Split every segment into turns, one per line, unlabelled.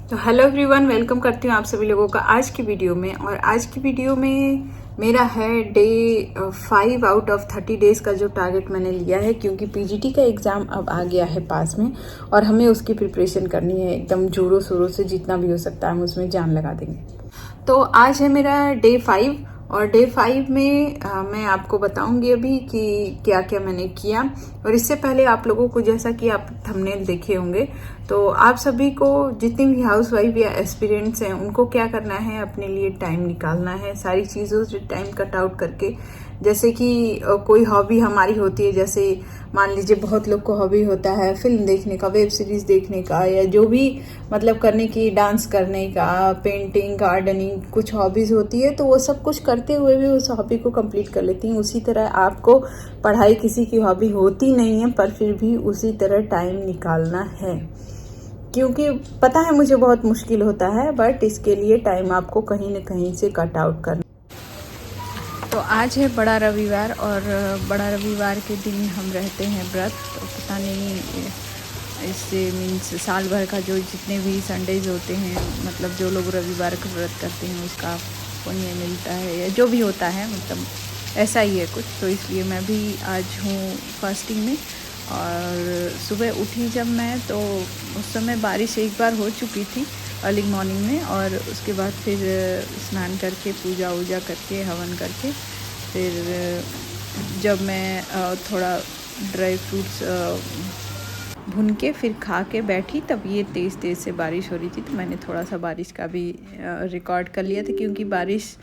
तो hello everyone, welcome करती हूँ आप सभी लोगों का आज की वीडियो में। और आज की वीडियो में मेरा है डे 5 आउट ऑफ 30 डेज़ का जो टारगेट मैंने लिया है, क्योंकि पीजीटी का एग्ज़ाम अब आ गया है पास में और हमें उसकी प्रिपरेशन करनी है एकदम जोरों शोरों से। जितना भी हो सकता है हम उसमें जान लगा देंगे। तो आज है मेरा डे 5 और डे 5 में मैं आपको बताऊंगी अभी कि क्या क्या मैंने किया। और इससे पहले आप लोगों को, जैसा कि आप थंबनेल देखे होंगे, तो आप सभी को, जितनी भी हाउसवाइफ या एस्पिरेंट्स हैं, उनको क्या करना है, अपने लिए टाइम निकालना है, सारी चीज़ों से टाइम कट आउट करके। जैसे कि कोई हॉबी हमारी होती है, जैसे मान लीजिए बहुत लोग को हॉबी होता है फिल्म देखने का, वेब सीरीज देखने का, या जो भी मतलब करने की, डांस करने का, पेंटिंग, गार्डनिंग, कुछ हॉबीज़ होती है, तो वो सब कुछ करते हुए भी उस हॉबी को कंप्लीट कर लेती हैं। उसी तरह आपको पढ़ाई किसी की हॉबी होती नहीं है, पर फिर भी उसी तरह टाइम निकालना है। क्योंकि पता है मुझे बहुत मुश्किल होता है, बट इसके लिए टाइम आपको कहीं ना कहीं से कट आउट करना। तो आज है बड़ा रविवार और बड़ा रविवार के दिन हम रहते हैं व्रत। तो पता नहीं, इससे मीन्स साल भर का जो जितने भी संडेज होते हैं, मतलब जो लोग रविवार का व्रत करते हैं उसका पुण्य मिलता है, या जो भी होता है, मतलब ऐसा ही है कुछ। तो इसलिए मैं भी आज हूँ फास्टिंग में। और सुबह उठी जब मैं, तो उस समय बारिश एक बार हो चुकी थी अर्ली मॉर्निंग में, और उसके बाद फिर स्नान करके, पूजा वूजा करके, हवन करके, फिर जब मैं थोड़ा ड्राई फ्रूट्स भून के फिर खा के बैठी, तब ये तेज़ तेज़ से बारिश हो रही थी। तो मैंने थोड़ा सा बारिश का भी रिकॉर्ड कर लिया था, क्योंकि बारिश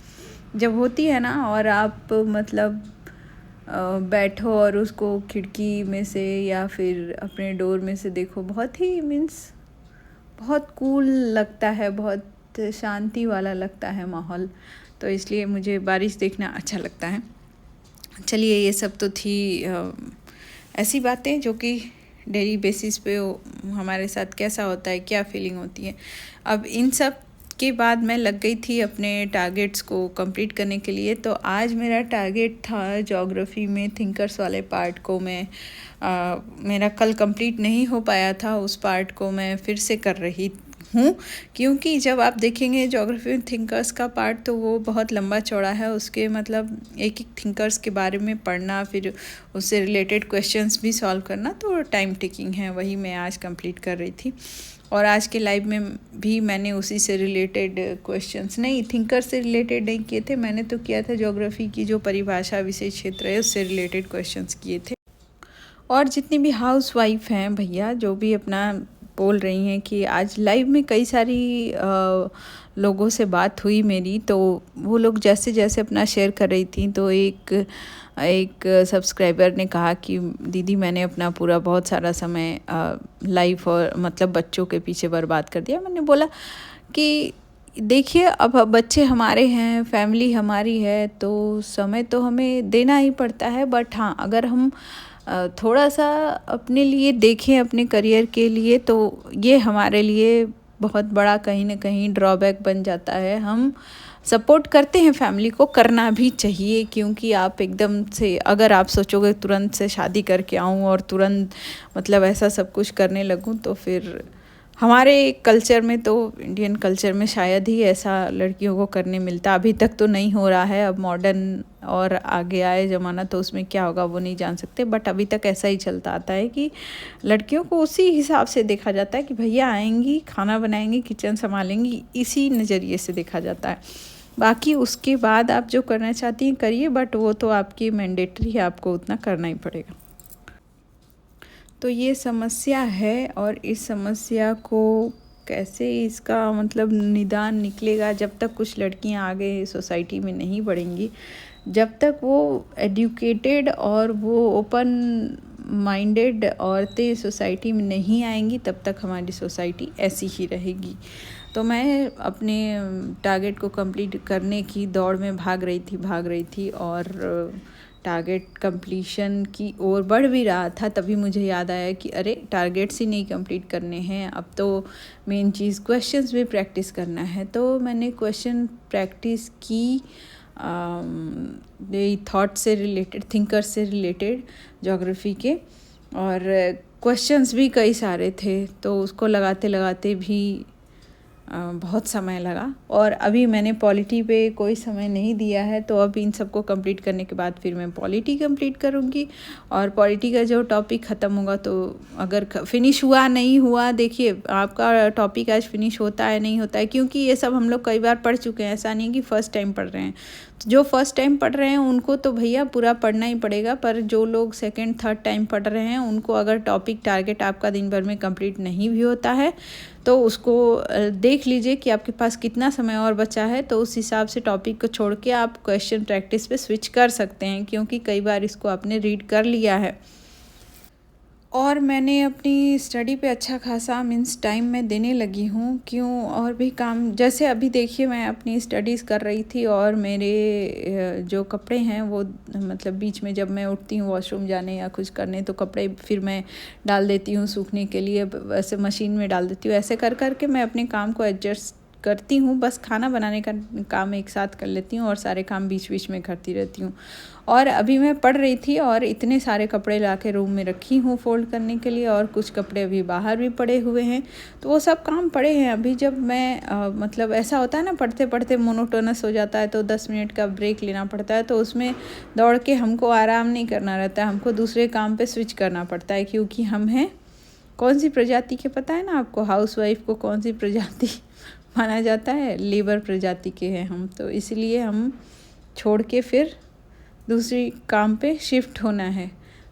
जब होती है ना, और आप मतलब बैठो और उसको खिड़की में से या फिर अपने डोर में से देखो, बहुत ही मीन्स बहुत कूल लगता है, बहुत शांति वाला लगता है माहौल। तो इसलिए मुझे बारिश देखना अच्छा लगता है। चलिए, ये सब तो थी ऐसी बातें जो कि डेली बेसिस पे हमारे साथ कैसा होता है, क्या फीलिंग होती है। अब इन सब के बाद मैं लग गई थी अपने टारगेट्स को कंप्लीट करने के लिए। तो आज मेरा टारगेट था ज्योग्राफी में थिंकर्स वाले पार्ट को मैं मेरा कल कंप्लीट नहीं हो पाया था, उस पार्ट को मैं फिर से कर रही हूँ। क्योंकि जब आप देखेंगे ज्योग्राफी में थिंकर्स का पार्ट, तो वो बहुत लंबा चौड़ा है। उसके मतलब एक एक थिंकर्स के बारे में पढ़ना, फिर उससे रिलेटेड क्वेश्चंस भी सॉल्व करना, तो टाइम टेकिंग है। वही मैं आज कंप्लीट कर रही थी। और आज के लाइव में भी मैंने उसी से रिलेटेड क्वेश्चंस, नहीं थिंकर से रिलेटेड नहीं किए थे, मैंने तो किया था ज्योग्राफी की जो परिभाषा विशेष क्षेत्र है उससे रिलेटेड क्वेश्चंस किए थे। और जितनी भी हाउस वाइफ हैं भैया, जो भी अपना बोल रही हैं कि आज लाइव में कई सारी लोगों से बात हुई मेरी, तो वो लोग जैसे जैसे अपना शेयर कर रही थी, तो एक सब्सक्राइबर ने कहा कि दीदी, मैंने अपना पूरा बहुत सारा समय लाइफ और मतलब बच्चों के पीछे बर्बाद कर दिया। मैंने बोला कि देखिए, अब बच्चे हमारे हैं, फैमिली हमारी है, तो समय तो हमें देना ही पड़ता है। बट हाँ, अगर हम थोड़ा सा अपने लिए देखें, अपने करियर के लिए, तो ये हमारे लिए बहुत बड़ा कहीं ना कहीं ड्रॉबैक बन जाता है। हम सपोर्ट करते हैं फैमिली को, करना भी चाहिए, क्योंकि आप एकदम से अगर आप सोचोगे तुरंत से शादी करके आऊँ और तुरंत मतलब ऐसा सब कुछ करने लगूँ, तो फिर हमारे कल्चर में, तो इंडियन कल्चर में शायद ही ऐसा लड़कियों को करने मिलता। अभी तक तो नहीं हो रहा है, अब मॉडर्न और आगे आए ज़माना तो उसमें क्या होगा वो नहीं जान सकते। बट अभी तक ऐसा ही चलता आता है कि लड़कियों को उसी हिसाब से देखा जाता है कि भैया आएंगी, खाना बनाएंगी, किचन संभालेंगी, इसी नज़रिए से देखा जाता है। बाकी उसके बाद आप जो करना चाहती हैं करिए, बट वो तो आपकी मैंडेटरी है, आपको उतना करना ही पड़ेगा। तो ये समस्या है, और इस समस्या को कैसे इसका मतलब निदान निकलेगा, जब तक कुछ लड़कियां आगे सोसाइटी में नहीं बढ़ेंगी, जब तक वो एजुकेटेड और वो ओपन माइंडेड औरतें सोसाइटी में नहीं आएंगी, तब तक हमारी सोसाइटी ऐसी ही रहेगी। तो मैं अपने टारगेट को कंप्लीट करने की दौड़ में भाग रही थी और टारगेट कंप्लीशन की ओर बढ़ भी रहा था। तभी मुझे याद आया कि अरे, टारगेट्स ही नहीं कंप्लीट करने हैं, अब तो मेन चीज़ क्वेश्चंस भी प्रैक्टिस करना है। तो मैंने क्वेश्चन प्रैक्टिस की थॉट से रिलेटेड, थिंकर से रिलेटेड ज्योग्राफी के, और क्वेश्चंस भी कई सारे थे। तो उसको लगाते लगाते भी बहुत समय लगा। और अभी मैंने पॉलिटी पे कोई समय नहीं दिया है, तो अब इन सबको कंप्लीट करने के बाद फिर मैं पॉलिटी कंप्लीट करूँगी। और पॉलिटी का जो टॉपिक ख़त्म होगा, तो अगर फिनिश हुआ नहीं हुआ, देखिए आपका टॉपिक आज फिनिश होता है नहीं होता है, क्योंकि ये सब हम लोग कई बार पढ़ चुके हैं, ऐसा नहीं कि फ़र्स्ट टाइम पढ़ रहे हैं। तो जो फर्स्ट टाइम पढ़ रहे हैं उनको तो भैया पूरा पढ़ना ही पड़ेगा, पर जो लोग सेकंड थर्ड टाइम पढ़ रहे हैं उनको अगर टॉपिक टारगेट आपका दिन भर में कंप्लीट नहीं भी होता है, तो उसको देख लीजिए कि आपके पास कितना समय और बचा है, तो उस हिसाब से टॉपिक को छोड़ के आप क्वेश्चन प्रैक्टिस पे स्विच कर सकते हैं, क्योंकि कई बार इसको आपने रीड कर लिया है। और मैंने अपनी स्टडी पे अच्छा खासा मीन्स टाइम मैं देने लगी हूँ। क्यों? और भी काम, जैसे अभी देखिए मैं अपनी स्टडीज़ कर रही थी और मेरे जो कपड़े हैं वो मतलब बीच में जब मैं उठती हूँ वॉशरूम जाने या कुछ करने, तो कपड़े फिर मैं डाल देती हूँ सूखने के लिए, वैसे मशीन में डाल देती हूँ। ऐसे कर कर के मैं अपने काम को एडजस्ट करती हूँ। बस खाना बनाने का काम एक साथ कर लेती हूँ और सारे काम बीच बीच में करती रहती हूँ। और अभी मैं पढ़ रही थी और इतने सारे कपड़े लाके रूम में रखी हूँ फ़ोल्ड करने के लिए, और कुछ कपड़े अभी बाहर भी पड़े हुए हैं, तो वो सब काम पड़े हैं। अभी जब मैं मतलब ऐसा होता है ना, पढ़ते पढ़ते मोनोटोनस हो जाता है, तो 10 मिनट का ब्रेक लेना पड़ता है, तो उसमें दौड़ के हमको आराम नहीं करना रहता है, हमको दूसरे काम पे स्विच करना पड़ता है। क्योंकि हम हैं कौन सी प्रजाति के, पता है ना आपको? हाउसवाइफ को कौन सी प्रजाति माना जाता है? लेबर प्रजाति के हैं हम, तो इसलिए हम छोड़ के फिर दूसरी काम पे शिफ्ट होना है।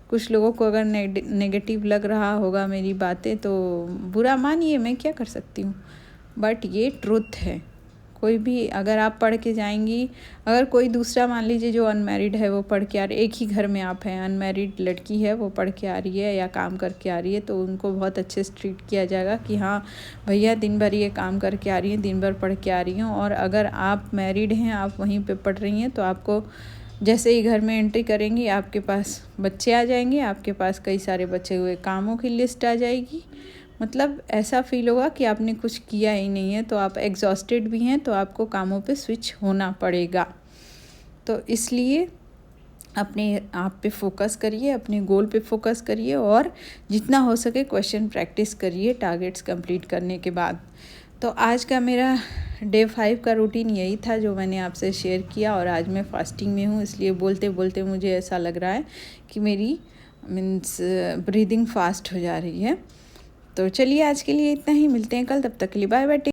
कुछ लोगों को अगर नेगेटिव लग रहा होगा मेरी बातें, तो बुरा मानिए, मैं क्या कर सकती हूँ, बट ये ट्रुथ है। कोई भी अगर आप पढ़ के जाएंगी, अगर कोई दूसरा मान लीजिए जो अनमैरिड है वो पढ़ के आ रही, एक ही घर में आप हैं, अनमैरिड लड़की है वो पढ़ के आ रही है या काम करके आ रही है, तो उनको बहुत अच्छे से ट्रीट किया जाएगा कि हाँ भैया दिन भर ये काम करके आ रही हैं, दिन भर पढ़ के आ रही हैं। और अगर आप मैरिड हैं, आप वहीं पे पढ़ रही हैं, तो आपको जैसे ही घर में एंट्री करेंगी आपके पास बच्चे आ जाएंगे, आपके पास कई सारे बचे हुए कामों की लिस्ट आ जाएगी। मतलब ऐसा फील होगा कि आपने कुछ किया ही नहीं है, तो आप एग्जॉस्टेड भी हैं, तो आपको कामों पे स्विच होना पड़ेगा। तो इसलिए अपने आप पे फोकस करिए, अपने गोल पे फोकस करिए, और जितना हो सके क्वेश्चन प्रैक्टिस करिए टारगेट्स कंप्लीट करने के बाद। तो आज का मेरा डे 5 का रूटीन यही था जो मैंने आपसे शेयर किया। और आज मैं फास्टिंग में हूँ, इसलिए बोलते बोलते मुझे ऐसा लग रहा है कि मेरी मीन्स ब्रीदिंग फास्ट हो जा रही है। तो चलिए आज के लिए इतना ही, मिलते हैं कल, तब तक के लिए बाय बाय।